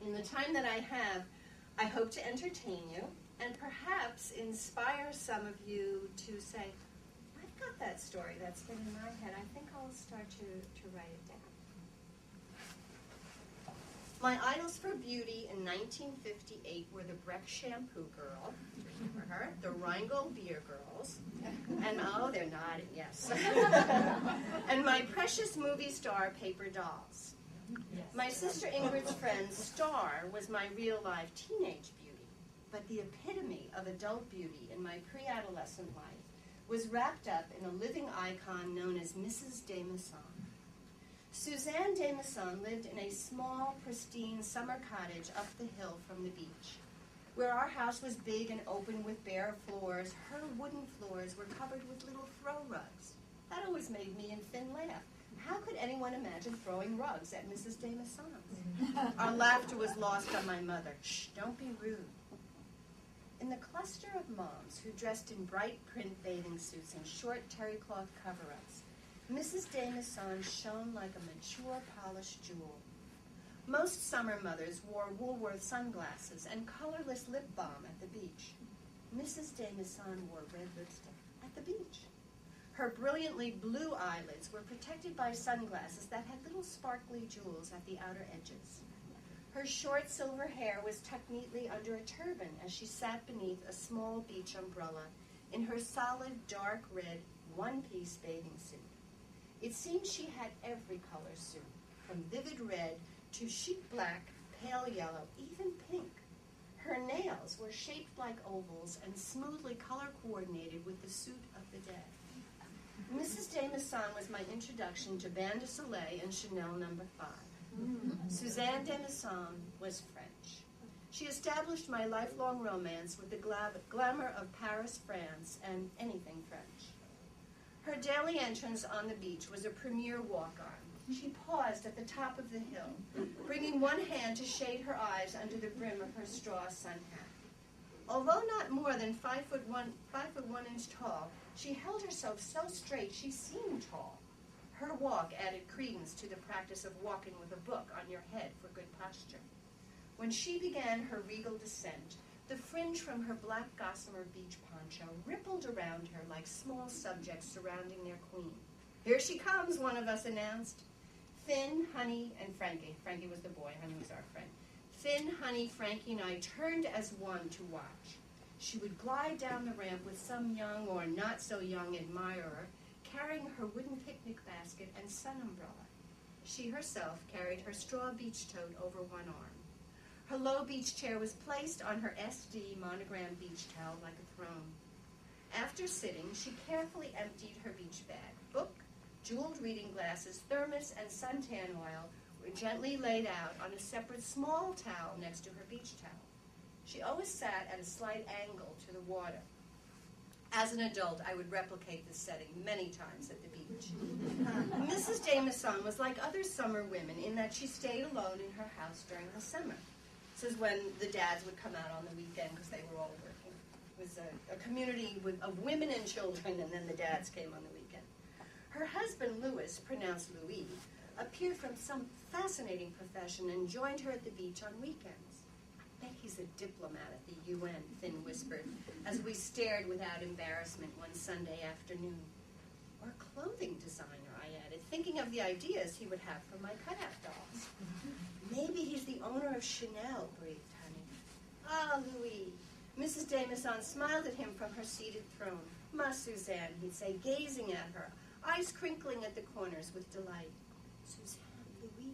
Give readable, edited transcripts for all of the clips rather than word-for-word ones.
In the time that I have, I hope to entertain you and perhaps inspire some of you to say, I've got that story that's been in my head. I think I'll start to write it down. My idols for beauty in 1958 were the Breck Shampoo Girl, remember her, the Rheingold Beer Girls, and oh, they're nodding, yes, and my precious movie star paper dolls. Yes. My sister Ingrid's friend Star was my real-life teenage beauty, but the epitome of adult beauty in my pre-adolescent life was wrapped up in a living icon known as Mrs. de Masson. Suzanne de Masson lived in a small, pristine summer cottage up the hill from the beach. Where our house was big and open with bare floors, her wooden floors were covered with little throw rugs. That always made me and Finn laugh. How could anyone imagine throwing rugs at Mrs. de Masson's? Our laughter was lost on my mother. Shh, don't be rude. In the cluster of moms who dressed in bright print bathing suits and short terry cloth cover-ups, Mrs. de Masson shone like a mature, polished jewel. Most summer mothers wore Woolworth sunglasses and colorless lip balm at the beach. Mrs. de Masson wore red lipstick at the beach. Her brilliantly blue eyelids were protected by sunglasses that had little sparkly jewels at the outer edges. Her short silver hair was tucked neatly under a turban as she sat beneath a small beach umbrella in her solid dark red one-piece bathing suit. It seemed she had every color suit, from vivid red to chic black, pale yellow, even pink. Her nails were shaped like ovals and smoothly color-coordinated with the suit of the day. Mrs. de Masson was my introduction to Bain de Soleil and Chanel No. 5. Suzanne de Masson was French. She established my lifelong romance with the glamour of Paris, France, and anything French. Her daily entrance on the beach was a premier walk-on. She paused at the top of the hill, bringing one hand to shade her eyes under the brim of her straw sun hat. Although not more than 5 foot 1 inch tall, she held herself so straight she seemed tall. Her walk added credence to the practice of walking with a book on your head for good posture. When she began her regal descent, the fringe from her black gossamer beach poncho rippled around her like small subjects surrounding their queen. Here she comes, one of us announced. Finn, Honey, and Frankie. Frankie was the boy, Honey was our friend. Finn, Honey, Frankie, and I turned as one to watch. She would glide down the ramp with some young or not-so-young admirer, carrying her wooden picnic basket and sun umbrella. She herself carried her straw beach tote over one arm. Her low beach chair was placed on her SD monogram beach towel like a throne. After sitting, she carefully emptied her beach bag. Book, jeweled reading glasses, thermos, and suntan oil were gently laid out on a separate small towel next to her beach towel. She always sat at a slight angle to the water. As an adult, I would replicate this setting many times at the beach. Mrs. de Masson was like other summer women in that she stayed alone in her house during the summer. This is when the dads would come out on the weekend because they were all working. It was a community of women and children, and then the dads came on the weekend. Her husband, Louis, pronounced Louis, appeared from some fascinating profession and joined her at the beach on weekends. I bet he's a diplomat at the UN, Finn whispered, as we stared without embarrassment one Sunday afternoon. Or clothing designer, I added, thinking of the ideas he would have for my cutout dolls. Maybe he's the owner of Chanel, breathed Honey. Ah, Louis. Mrs. de Masson smiled at him from her seated throne. Ma Suzanne, he'd say, gazing at her, eyes crinkling at the corners with delight. Suzanne, Louis.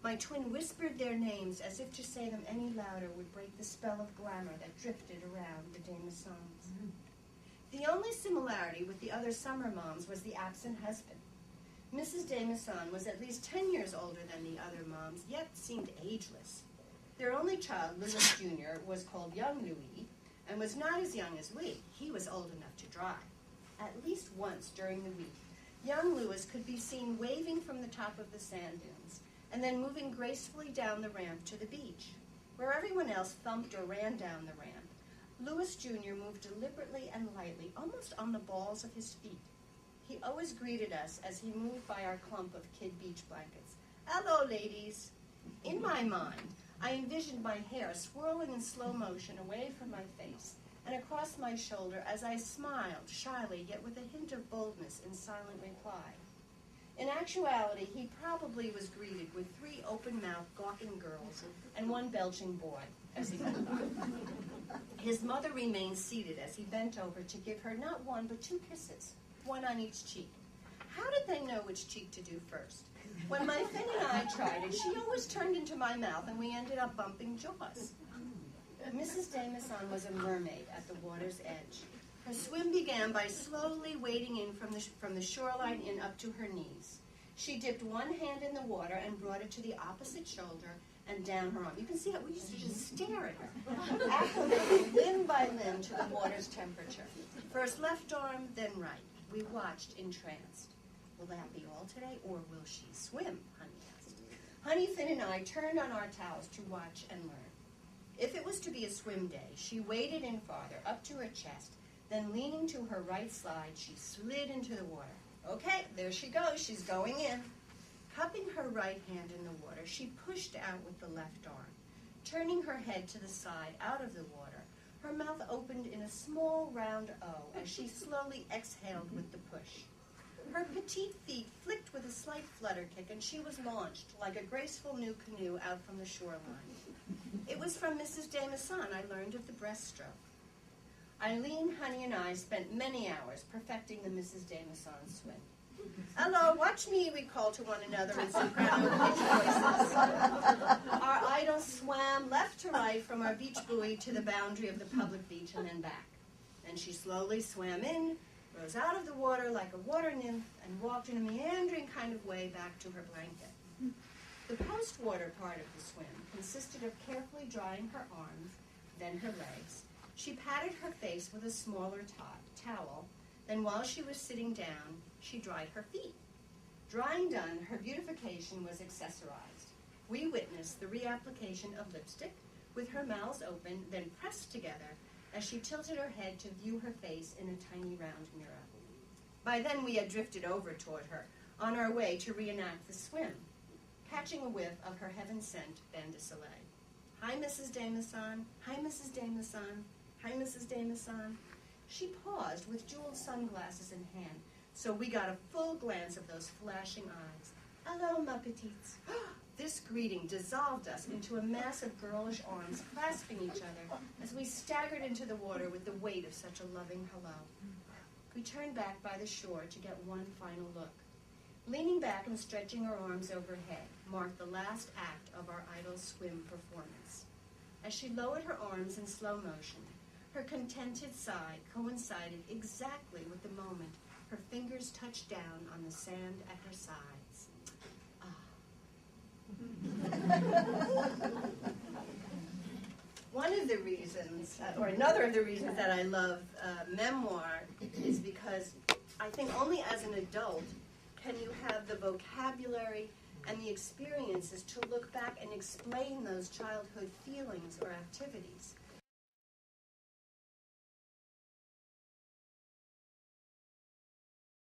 My twin whispered their names as if to say them any louder would break the spell of glamour that drifted around the de Massons. The only similarity with the other summer moms was the absent husband. Mrs. de Masson was at least 10 years older than the other moms, yet seemed ageless. Their only child, Louis Jr., was called Young Louis, and was not as young as we. He was old enough to drive. At least once during the week, young Louis could be seen waving from the top of the sand dunes, and then moving gracefully down the ramp to the beach. Where everyone else thumped or ran down the ramp, Louis Jr. moved deliberately and lightly, almost on the balls of his feet. He always greeted us as he moved by our clump of kid beach blankets. Hello, ladies. In my mind, I envisioned my hair swirling in slow motion away from my face and across my shoulder as I smiled, shyly, yet with a hint of boldness in silent reply. In actuality, he probably was greeted with 3 open-mouthed, gawking girls and 1 belching boy as he went by. His mother remained seated as he bent over to give her not 1 but 2 kisses, 1 on each cheek. How did they know which cheek to do first? When my Finn and I tried it, she always turned into my mouth and we ended up bumping jaws. Mrs. Jameson was a mermaid at the water's edge. Her swim began by slowly wading in from the shoreline in up to her knees. She dipped 1 hand in the water and brought it to the opposite shoulder and down her arm. You can see how we used to just stare at her, acclimating limb by limb to the water's temperature. First left arm, then right. We watched entranced. Will that be all today, or will she swim? Honey asked. Honey, Finn, and I turned on our towels to watch and learn. If it was to be a swim day, she waded in farther, up to her chest, then leaning to her right side, she slid into the water. Okay, there she goes. She's going in. Cupping her right hand in the water, she pushed out with the left arm. Turning her head to the side, out of the water, her mouth opened in a small round O as she slowly exhaled with the push. Her petite feet flicked with a slight flutter kick, and she was launched like a graceful new canoe out from the shoreline. It was from Mrs. Jameson I learned of the breaststroke. Eileen, Honey, and I spent many hours perfecting the Mrs. Jameson swim. Hello, watch me, we called to one another in soprano pitch voices. Our idol swam left to right from our beach buoy to the boundary of the public beach and then back. Then she slowly swam in, rose out of the water like a water nymph, and walked in a meandering kind of way back to her blanket. The post-water part of the swim consisted of carefully drying her arms, then her legs. She patted her face with a smaller towel. Then while she was sitting down, she dried her feet. Drying done, her beautification was accessorized. We witnessed the reapplication of lipstick, with her mouths open, then pressed together, as she tilted her head to view her face in a tiny round mirror. By then we had drifted over toward her, on our way to reenact the swim, catching a whiff of her heaven-sent bain de soleil. Hi, Mrs. Jameson. Hi, Mrs. Jameson. Hi, Mrs. Jameson. She paused with jeweled sunglasses in hand, so we got a full glance of those flashing eyes. Hello, ma petites. This greeting dissolved us into a mass of girlish arms clasping each other as we staggered into the water with the weight of such a loving hello. We turned back by the shore to get one final look. Leaning back and stretching her arms overhead marked the last act of our idol's swim performance. As she lowered her arms in slow motion, her contented sigh coincided exactly with the moment her fingers touched down on the sand at her sides. One of the reasons, or another of the reasons that I love memoir is because I think only as an adult can you have the vocabulary and the experiences to look back and explain those childhood feelings or activities.